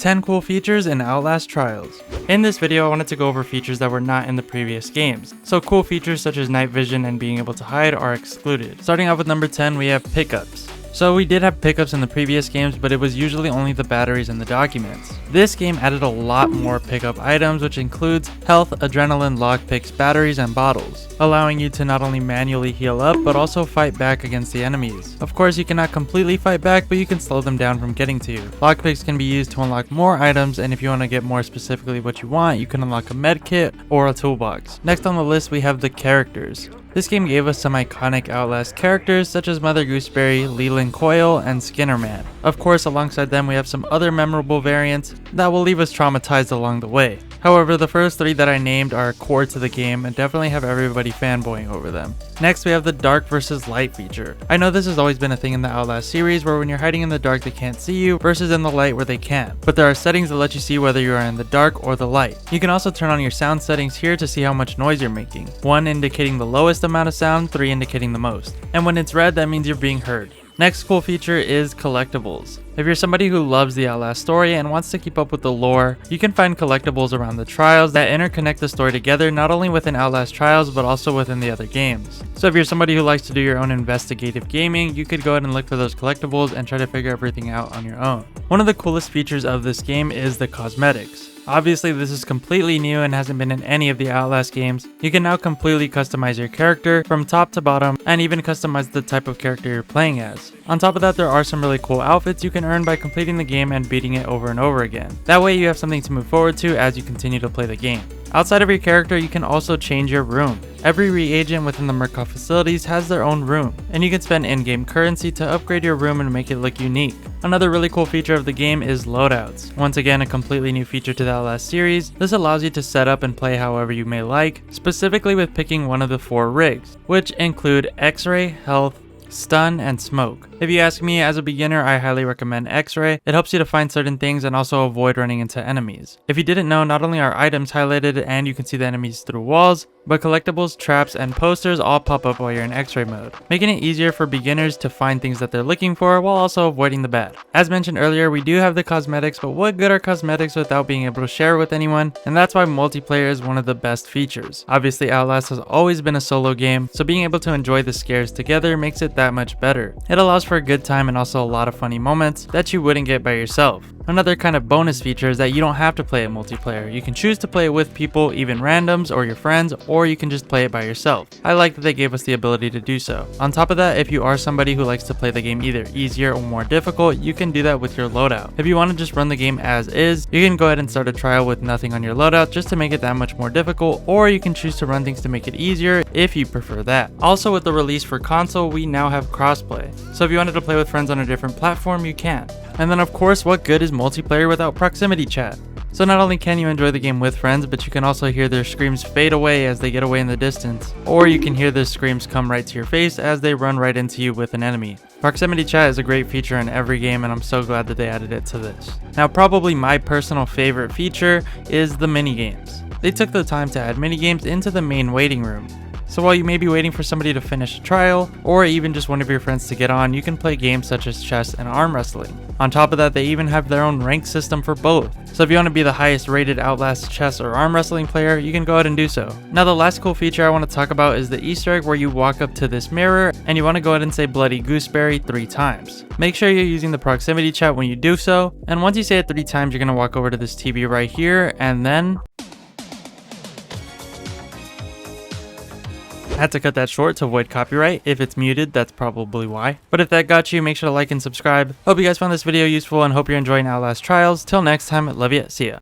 10 cool features in Outlast Trials. In this video, I wanted to go over features that were not in the previous games. So cool features such as night vision and being able to hide are excluded. Starting off with number 10, we have pickups. So we did have pickups in the previous games, but it was usually only the batteries and the documents. This game added a lot more pickup items, which includes health, adrenaline, lockpicks, batteries, and bottles, allowing you to not only manually heal up, but also fight back against the enemies. Of course, you cannot completely fight back, but you can slow them down from getting to you. Lockpicks can be used to unlock more items, and if you want to get more specifically what you want, you can unlock a med kit or a toolbox. Next on the list, we have the characters. This game gave us some iconic Outlast characters such as Mother Gooseberry, Leland Coyle, and Skinnerman. Of course, alongside them we have some other memorable variants that will leave us traumatized along the way. However, the first three that I named are core to the game and definitely have everybody fanboying over them. Next, we have the dark versus light feature. I know this has always been a thing in the Outlast series where when you're hiding in the dark they can't see you versus in the light where they can. But there are settings that let you see whether you are in the dark or the light. You can also turn on your sound settings here to see how much noise you're making. 1 indicating the lowest amount of sound, 3 indicating the most. And when it's red, that means you're being heard. Next cool feature is collectibles. If you're somebody who loves the Outlast story and wants to keep up with the lore, you can find collectibles around the trials that interconnect the story together not only within Outlast Trials but also within the other games. So if you're somebody who likes to do your own investigative gaming, you could go ahead and look for those collectibles and try to figure everything out on your own. One of the coolest features of this game is the cosmetics. Obviously, this is completely new and hasn't been in any of the Outlast games. You can now completely customize your character from top to bottom and even customize the type of character you're playing as. On top of that, there are some really cool outfits you can earn by completing the game and beating it over and over again. That way you have something to move forward to as you continue to play the game. Outside of your character, you can also change your room. Every reagent within the Murkoff facilities has their own room, and you can spend in-game currency to upgrade your room and make it look unique. Another really cool feature of the game is loadouts. Once again, a completely new feature to the Outlast series. This allows you to set up and play however you may like, specifically with picking one of the 4 rigs, which include X-ray, health, stun, and smoke. If you ask me, as a beginner, I highly recommend X-ray. It helps you to find certain things and also avoid running into enemies. If you didn't know, not only are items highlighted and you can see the enemies through walls, but collectibles, traps, and posters all pop up while you're in X-ray mode, making it easier for beginners to find things that they're looking for while also avoiding the bad. As mentioned earlier, we do have the cosmetics, but what good are cosmetics without being able to share with anyone? And that's why multiplayer is one of the best features. Obviously, Outlast has always been a solo game, so being able to enjoy the scares together makes it that much better. It allows for a good time and also a lot of funny moments that you wouldn't get by yourself. Another kind of bonus feature is that you don't have to play it multiplayer. You can choose to play it with people, even randoms or your friends, or you can just play it by yourself. I like that they gave us the ability to do so. On top of that, if you are somebody who likes to play the game either easier or more difficult, you can do that with your loadout. If you want to just run the game as is, you can go ahead and start a trial with nothing on your loadout just to make it that much more difficult, or you can choose to run things to make it easier if you prefer that. Also, with the release for console, we now have crossplay. So if you wanted to play with friends on a different platform, you can. And then of course, what good is multiplayer without proximity chat? So not only can you enjoy the game with friends, but you can also hear their screams fade away as they get away in the distance. Or you can hear their screams come right to your face as they run right into you with an enemy. Proximity chat is a great feature in every game and I'm so glad that they added it to this. Now probably my personal favorite feature is the minigames. They took the time to add minigames into the main waiting room. So while you may be waiting for somebody to finish a trial, or even just one of your friends to get on, you can play games such as chess and arm wrestling. On top of that, they even have their own rank system for both. So if you want to be the highest rated Outlast chess or arm wrestling player, you can go ahead and do so. Now the last cool feature I want to talk about is the Easter egg where you walk up to this mirror and you want to go ahead and say Bloody Gooseberry 3 times. Make sure you're using the proximity chat when you do so, and once you say it 3 times, you're going to walk over to this TV right here, and then I had to cut that short to avoid copyright. If it's muted, that's probably why. But if that got you, make sure to like and subscribe. Hope you guys found this video useful and hope you're enjoying Outlast Trials. Till next time, love ya, see ya.